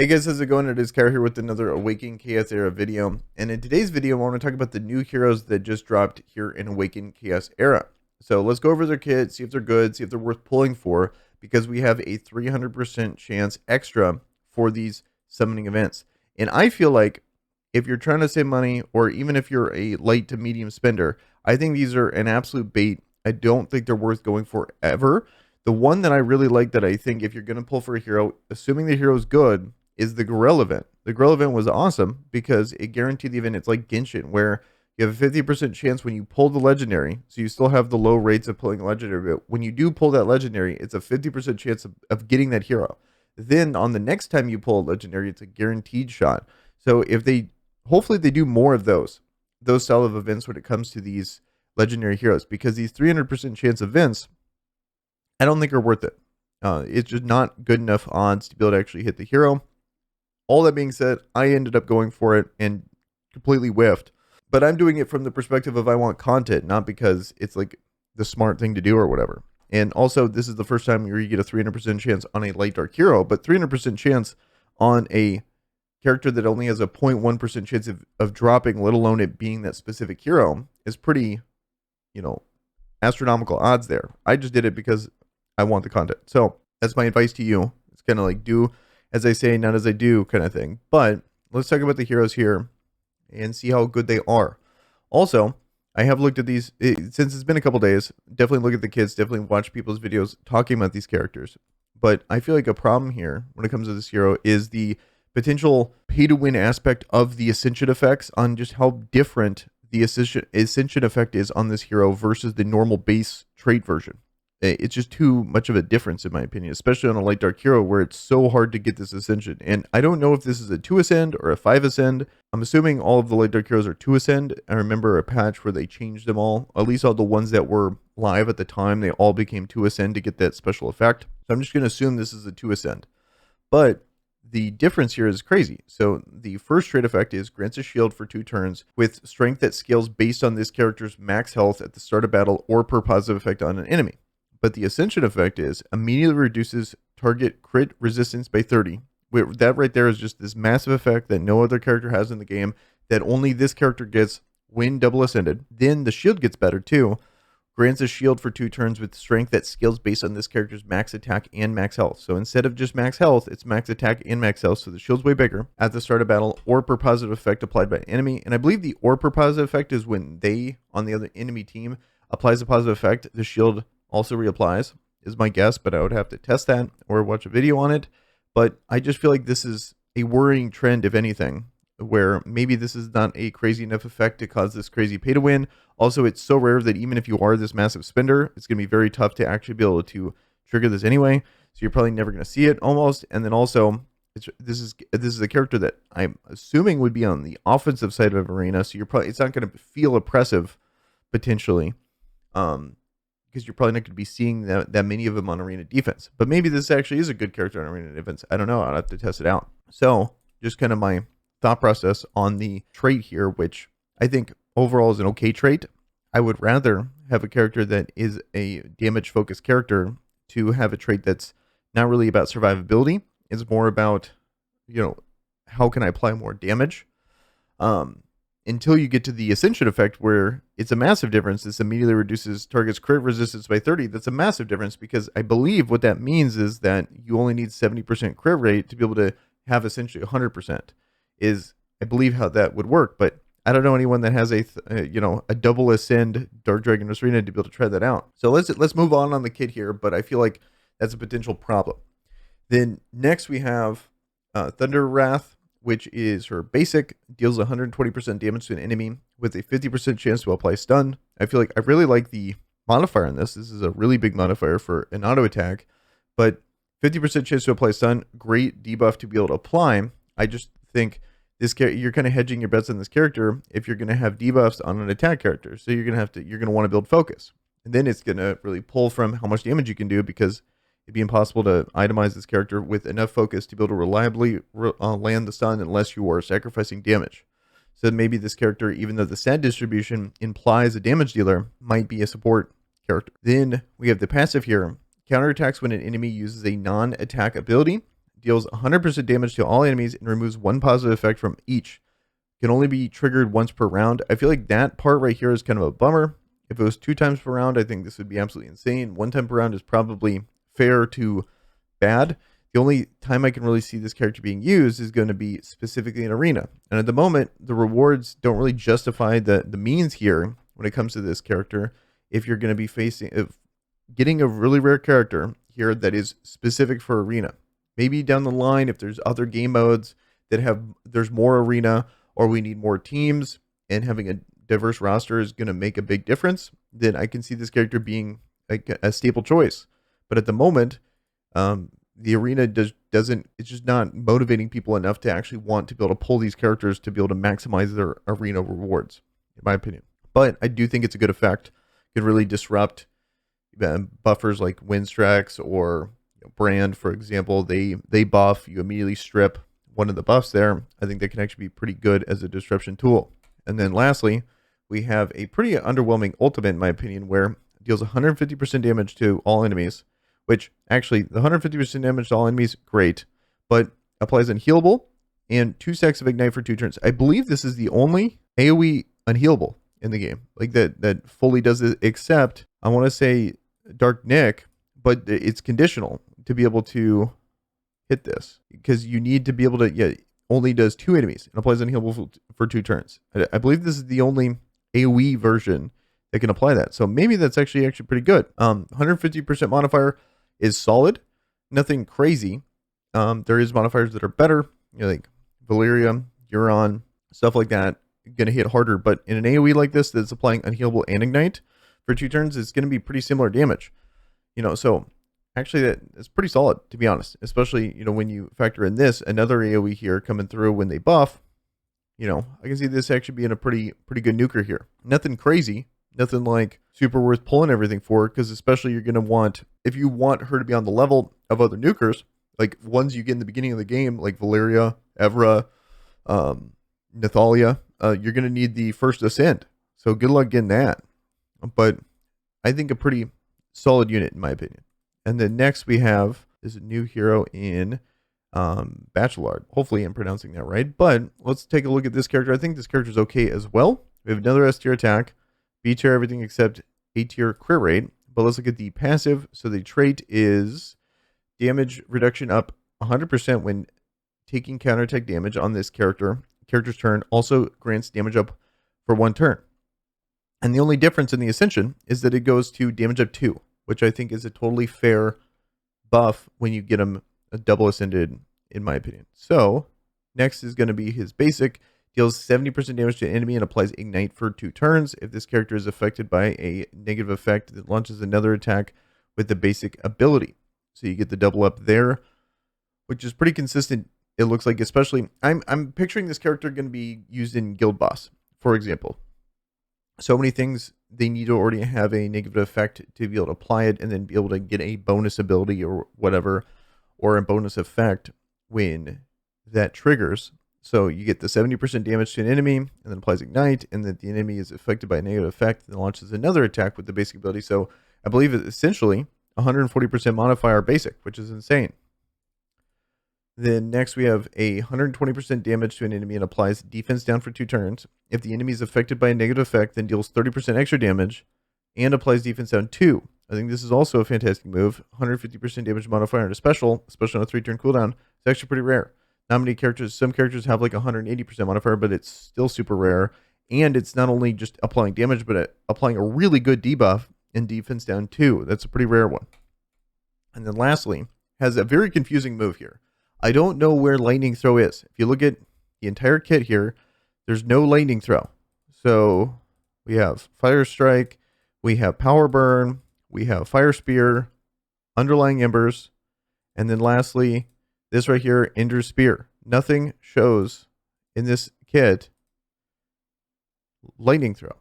Hey guys, how's it going? It is Kara here with another Awaken Chaos Era video. And in today's video, I want to talk about the new heroes that just dropped here in Awaken Chaos Era. So let's go over their kit, see if they're good, see if they're worth pulling for, because we have a 300% chance extra for these summoning events. And I feel like if you're trying to save money, or even if you're a light to medium spender, I think these are an absolute bait. I don't think they're worth going for ever. The one that I really like that I think if you're going to pull for a hero, assuming the hero is good, is the Gorilla event. The Gorilla event was awesome because it guaranteed the event. It's like Genshin, where you have a 50% chance when you pull the legendary. So you still have the low rates of pulling legendary, but when you do pull that legendary, it's a 50% chance of getting that hero. Then on the next time you pull a legendary, it's a guaranteed shot. So if they, hopefully they do more of those style of events when it comes to these legendary heroes, because these 300% chance events, I don't think are worth it. It's just not good enough odds to be able to actually hit the hero. All that being said, I ended up going for it and completely whiffed. But I'm doing it from the perspective of I want content, not because it's like the smart thing to do or whatever. And also, this is the first time where you get a 300% chance on a light dark hero, but 300% chance on a character that only has a 0.1% chance of dropping, let alone it being that specific hero, is pretty, astronomical odds there. I just did it because I want the content. So that's my advice to you. It's kind of like do as I say, not as I do kind of thing. But let's talk about the heroes here and see how good they are. Also, I have looked at these, since it's been a couple days, definitely look at the kits, definitely watch people's videos talking about these characters. But I feel like a problem here when it comes to this hero is the potential pay-to-win aspect of the Ascension effects on just how different the Ascension effect is on this hero versus the normal base trait version. It's just too much of a difference, in my opinion, especially on a light dark hero where it's so hard to get this ascension. And I don't know if this is a 2 ascend or a 5 ascend. I'm assuming all of the light dark heroes are 2 ascend. I remember a patch where they changed them all. At least all the ones that were live at the time, they all became 2 ascend to get that special effect. So I'm just going to assume this is a 2 ascend. But the difference here is crazy. So the first trait effect is grants a shield for 2 turns with strength that scales based on this character's max health at the start of battle or per positive effect on an enemy. But the Ascension effect is immediately reduces target crit resistance by 30. That right there is just this massive effect that no other character has in the game, that only this character gets when double ascended. Then the shield gets better too. Grants a shield for 2 turns with strength that scales based on this character's max attack and max health. So instead of just max health, it's max attack and max health. So the shield's way bigger at the start of battle or per positive effect applied by an enemy. And I believe the or per positive effect is when they, on the other enemy team, applies a positive effect, the shield also reapplies, is my guess, but I would have to test that or watch a video on it. But I just feel like this is a worrying trend, if anything, where maybe this is not a crazy enough effect to cause this crazy pay to win. Also, it's so rare that even if you are this massive spender, it's going to be very tough to actually be able to trigger this anyway. So you're probably never going to see it almost. And then also, this is a character that I'm assuming would be on the offensive side of arena. So it's not going to feel oppressive potentially. Because you're probably not going to be seeing that many of them on arena defense. But maybe this actually is a good character on arena defense. I don't know. I'll have to test it out. So just kind of my thought process on the trait here, which I think overall is an okay trait. I would rather have a character that is a damage focused character to have a trait that's not really about survivability. It's more about, how can I apply more damage? Until you get to the Ascension effect, where it's a massive difference. This immediately reduces target's crit resistance by 30. That's a massive difference, because I believe what that means is that you only need 70% crit rate to be able to have essentially 100%. Is, I believe, how that would work. But I don't know anyone that has a double ascend Dark Dragon Arena to be able to try that out. So let's move on the kit here, but I feel like that's a potential problem. Then next we have Thunder Wrath, which is her basic, deals 120% damage to an enemy with a 50% chance to apply stun. I feel like I really like the modifier on this. This is a really big modifier for an auto attack, but 50% chance to apply stun, great debuff to be able to apply. I just think you're kind of hedging your bets on this character if you're going to have debuffs on an attack character. So you're going to want to build focus. And then it's going to really pull from how much damage you can do, because it'd be impossible to itemize this character with enough focus to be able to reliably land the stun unless you are sacrificing damage. So maybe this character, even though the stat distribution implies a damage dealer, might be a support character. Then we have the passive here. Counterattacks when an enemy uses a non-attack ability. deals 100% damage to all enemies and removes one positive effect from each. Can only be triggered once per round. I feel like that part right here is kind of a bummer. If it was 2 times per round, I think this would be absolutely insane. 1 time per round is probably fair to bad. The only time I can really see this character being used is going to be specifically in arena. And at the moment, the rewards don't really justify the means here when it comes to this character. If you're going to be getting a really rare character here that is specific for arena. Maybe down the line, if there's other game modes that there's more arena, or we need more teams, and having a diverse roster is going to make a big difference, then I can see this character being a staple choice. But at the moment, the arena doesn't, it's just not motivating people enough to actually want to be able to pull these characters to be able to maximize their arena rewards, in my opinion. But I do think it's a good effect. It could really disrupt buffers like Winstrax or Brand, for example. They buff, you immediately strip one of the buffs there. I think that can actually be pretty good as a disruption tool. And then lastly, we have a pretty underwhelming ultimate, in my opinion, where it deals 150% damage to all enemies, which actually the 150% damage to all enemies, great, but applies unhealable and 2 stacks of ignite for 2 turns. I believe this is the only AoE unhealable in the game, like that fully does it, except I want to say Dark Nick, but it's conditional to be able to hit this, because you need to be able to, only does 2 enemies and applies unhealable for 2 turns. I believe this is the only AoE version that can apply that. So maybe that's actually pretty good. 150% modifier is solid, nothing crazy. There is modifiers that are better, like Valeria, Euron, stuff like that, going to hit harder. But in an AoE like this that's applying unhealable and ignite for 2 turns, it's going to be pretty similar damage. So actually that's pretty solid, to be honest, especially, when you factor in this, another AoE here coming through when they buff. I can see this actually being a pretty good nuker here. Nothing crazy, nothing like super worth pulling everything for, because especially you're going to want, if you want her to be on the level of other nukers, like ones you get in the beginning of the game, like Valeria, Evra, Nathalia, you're going to need the first ascent. So good luck getting that. But I think a pretty solid unit, in my opinion. And then next we have this new hero in Bachelard. Hopefully I'm pronouncing that right. But let's take a look at this character. I think this character is okay as well. We have another S tier attack, B tier everything except A tier crit rate. But let's look at the passive. So the trait is damage reduction up 100% when taking counterattack damage on this character's turn. Also grants damage up for 1 turn. And the only difference in the Ascension is that it goes to damage up 2, which I think is a totally fair buff when you get him a double ascended, in my opinion. So next is going to be his basic. Deals 70% damage to an enemy and applies ignite for 2 turns. If this character is affected by a negative effect, it launches another attack with the basic ability. So you get the double up there, which is pretty consistent. It looks like, especially I'm picturing this character going to be used in Guild Boss, for example. So many things, they need to already have a negative effect to be able to apply it and then be able to get a bonus ability or whatever, or a bonus effect when that triggers. So you get the 70% damage to an enemy and then applies ignite, and then the enemy is affected by a negative effect and launches another attack with the basic ability. So I believe it's essentially 140% modifier basic, which is insane. Then next we have a 120% damage to an enemy and applies defense down for 2 turns. If the enemy is affected by a negative effect, then deals 30% extra damage and applies defense down 2. I think this is also a fantastic move. 150% damage modifier and a special, especially on a 3-turn cooldown. It's actually pretty rare. Not many characters, some characters have like 180% modifier, but it's still super rare. And it's not only just applying damage, but applying a really good debuff and defense down 2. That's a pretty rare one. And then lastly, has a very confusing move here. I don't know where lightning throw is. If you look at the entire kit here, there's no lightning throw. So we have fire strike, we have power burn, we have fire spear, underlying embers, and then lastly, this right here, Ender's Spear. Nothing shows in this kit lightning throw.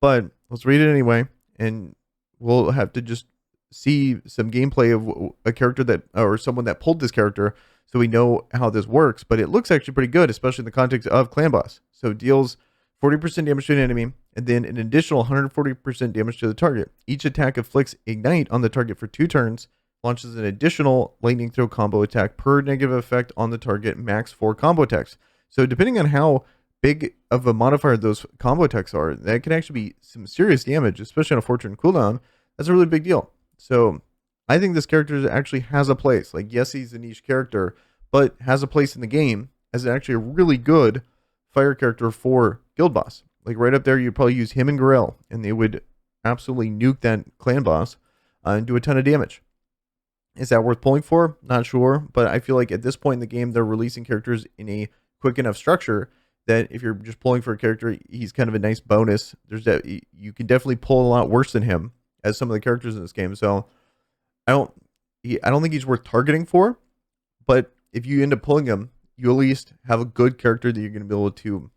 But let's read it anyway, and we'll have to just see some gameplay of a character that, or someone that pulled this character, so we know how this works. But it looks actually pretty good, especially in the context of Clan Boss. So it deals 40% damage to an enemy, and then an additional 140% damage to the target. Each attack inflicts ignite on the target for 2 turns, launches an additional lightning throw combo attack per negative effect on the target, max 4 combo attacks. So depending on how big of a modifier those combo attacks are, that can actually be some serious damage, especially on a 4-turn cooldown. That's a really big deal. So I think this character actually has a place. Like, yes, he's a niche character, but has a place in the game as actually a really good fire character for Guild Boss. Like right up there, you'd probably use him and Gorel, and they would absolutely nuke that clan boss and do a ton of damage. Is that worth pulling for? Not sure, but I feel like at this point in the game, they're releasing characters in a quick enough structure that if you're just pulling for a character, he's kind of a nice bonus. There's that you can definitely pull a lot worse than him as some of the characters in this game. So I don't think he's worth targeting for, but if you end up pulling him, you at least have a good character that you're going to be able to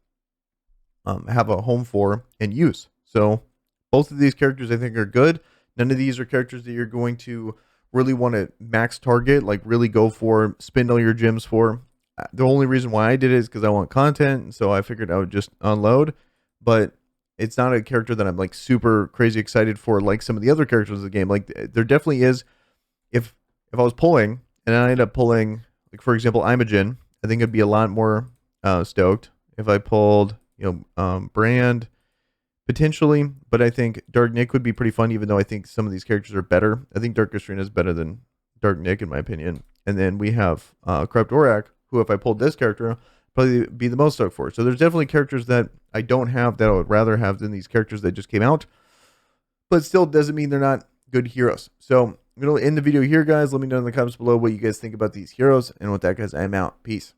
have a home for and use. So both of these characters I think are good. None of these are characters that you're going to really want to max target, like really go for, spend all your gems for. The only reason why I did it is because I want content, and so I figured I would just unload. But it's not a character that I'm like super crazy excited for, like some of the other characters of the game. Like there definitely is. If I was pulling and I ended up pulling, like for example, Imogen, I think it'd be a lot more stoked if I pulled, Brand potentially. But I think Dark Nick would be pretty fun, even though I think some of these characters are better. I think Dark Katrina is better than Dark Nick in my opinion. And then we have Corrupt Orak, who if I pulled this character, probably be the most stoked for. So there's definitely characters that I don't have that I would rather have than these characters that just came out. But still doesn't mean they're not good heroes. So I'm going to end the video here, guys. Let me know in the comments below what you guys think about these heroes. And with that, guys, I'm out. Peace.